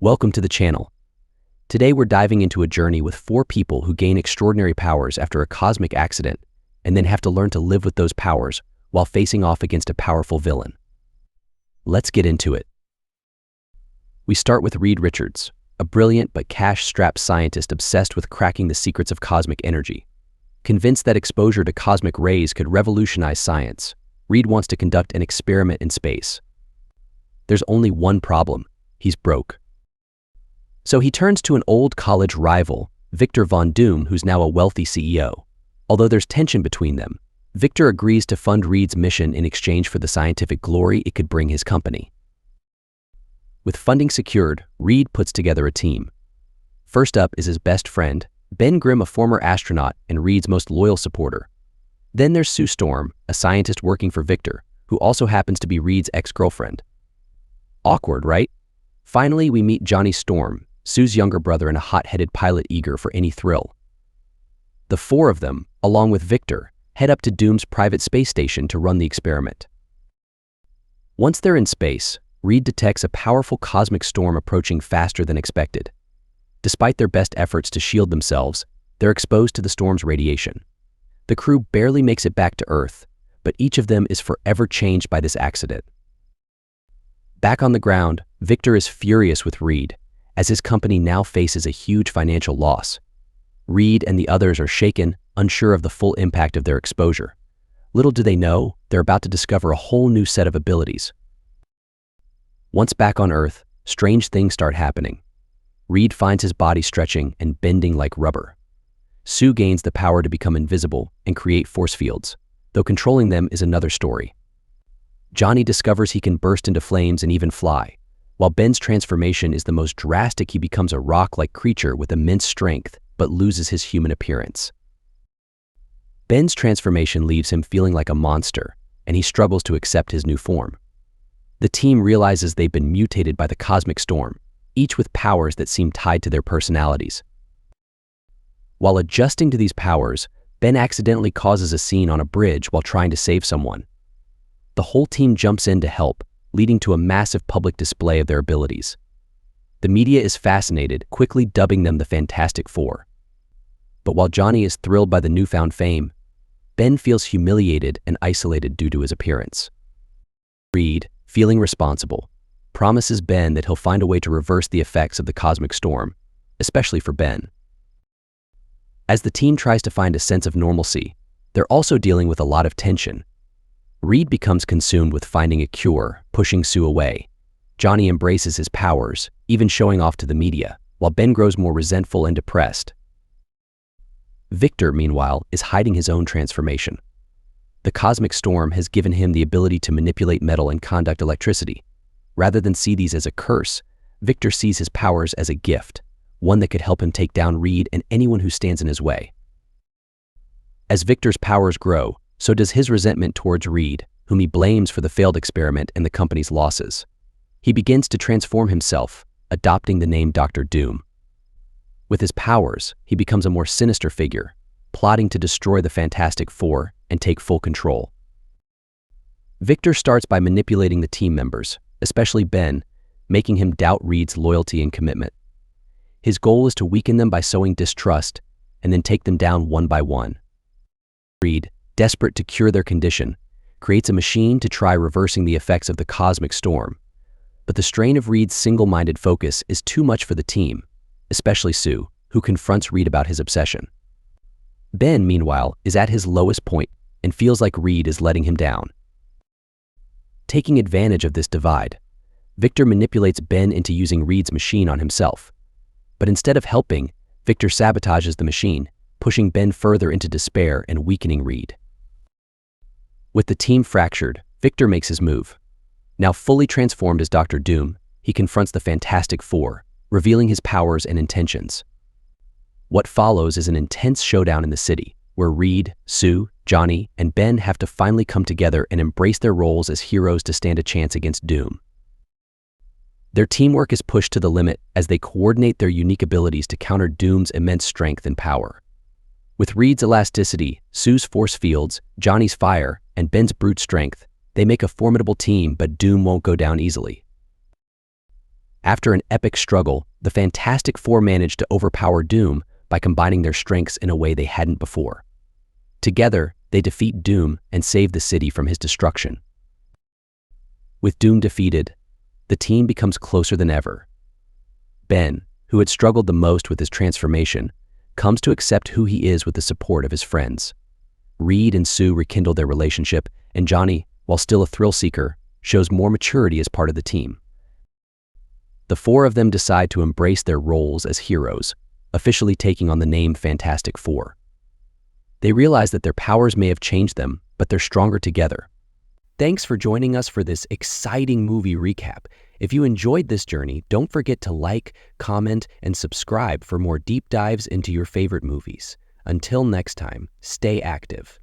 Welcome to the channel. Today we're diving into a journey with 4 people who gain extraordinary powers after a cosmic accident and then have to learn to live with those powers while facing off against a powerful villain. Let's get into it. We start with Reed Richards, a brilliant but cash-strapped scientist obsessed with cracking the secrets of cosmic energy. Convinced that exposure to cosmic rays could revolutionize science, Reed wants to conduct an experiment in space. There's only one problem: he's broke. So he turns to an old college rival, Victor Von Doom, who's now a wealthy CEO. Although there's tension between them, Victor agrees to fund Reed's mission in exchange for the scientific glory it could bring his company. With funding secured, Reed puts together a team. First up is his best friend, Ben Grimm, a former astronaut and Reed's most loyal supporter. Then there's Sue Storm, a scientist working for Victor, who also happens to be Reed's ex-girlfriend. Awkward, right? Finally, we meet Johnny Storm, Sue's younger brother and a hot-headed pilot eager for any thrill. The 4 of them, along with Victor, head up to Doom's private space station to run the experiment. Once they're in space, Reed detects a powerful cosmic storm approaching faster than expected. Despite their best efforts to shield themselves, they're exposed to the storm's radiation. The crew barely makes it back to Earth, but each of them is forever changed by this accident. Back on the ground, Victor is furious with Reed, as his company now faces a huge financial loss. Reed and the others are shaken, unsure of the full impact of their exposure. Little do they know, they're about to discover a whole new set of abilities. Once back on Earth, strange things start happening. Reed finds his body stretching and bending like rubber. Sue gains the power to become invisible and create force fields, though controlling them is another story. Johnny discovers he can burst into flames and even fly, while Ben's transformation is the most drastic. He becomes a rock-like creature with immense strength, but loses his human appearance. Ben's transformation leaves him feeling like a monster, and he struggles to accept his new form. The team realizes they've been mutated by the cosmic storm, each with powers that seem tied to their personalities. While adjusting to these powers, Ben accidentally causes a scene on a bridge while trying to save someone. The whole team jumps in to help, leading to a massive public display of their abilities. The media is fascinated, quickly dubbing them the Fantastic Four. But while Johnny is thrilled by the newfound fame, Ben feels humiliated and isolated due to his appearance. Reed, feeling responsible, promises Ben that he'll find a way to reverse the effects of the cosmic storm, especially for Ben. As the team tries to find a sense of normalcy, they're also dealing with a lot of tension. Reed becomes consumed with finding a cure, pushing Sue away. Johnny embraces his powers, even showing off to the media, while Ben grows more resentful and depressed. Victor, meanwhile, is hiding his own transformation. The cosmic storm has given him the ability to manipulate metal and conduct electricity. Rather than see these as a curse, Victor sees his powers as a gift, one that could help him take down Reed and anyone who stands in his way. As Victor's powers grow, so does his resentment towards Reed, whom he blames for the failed experiment and the company's losses. He begins to transform himself, adopting the name Dr. Doom. With his powers, he becomes a more sinister figure, plotting to destroy the Fantastic Four and take full control. Victor starts by manipulating the team members, especially Ben, making him doubt Reed's loyalty and commitment. His goal is to weaken them by sowing distrust and then take them down one by one. Reed, desperate to cure their condition, creates a machine to try reversing the effects of the cosmic storm. But the strain of Reed's single-minded focus is too much for the team, especially Sue, who confronts Reed about his obsession. Ben, meanwhile, is at his lowest point and feels like Reed is letting him down. Taking advantage of this divide, Victor manipulates Ben into using Reed's machine on himself. But instead of helping, Victor sabotages the machine, pushing Ben further into despair and weakening Reed. With the team fractured, Victor makes his move. Now fully transformed as Dr. Doom, he confronts the Fantastic Four, revealing his powers and intentions. What follows is an intense showdown in the city, where Reed, Sue, Johnny, and Ben have to finally come together and embrace their roles as heroes to stand a chance against Doom. Their teamwork is pushed to the limit as they coordinate their unique abilities to counter Doom's immense strength and power. With Reed's elasticity, Sue's force fields, Johnny's fire, and Ben's brute strength, they make a formidable team, but Doom won't go down easily. After an epic struggle, the Fantastic Four managed to overpower Doom by combining their strengths in a way they hadn't before. Together, they defeat Doom and save the city from his destruction. With Doom defeated, the team becomes closer than ever. Ben, who had struggled the most with his transformation, comes to accept who he is with the support of his friends. Reed and Sue rekindle their relationship, and Johnny, while still a thrill-seeker, shows more maturity as part of the team. The four of them decide to embrace their roles as heroes, officially taking on the name Fantastic Four. They realize that their powers may have changed them, but they're stronger together. Thanks for joining us for this exciting movie recap. If you enjoyed this journey, don't forget to like, comment, and subscribe for more deep dives into your favorite movies. Until next time, stay active.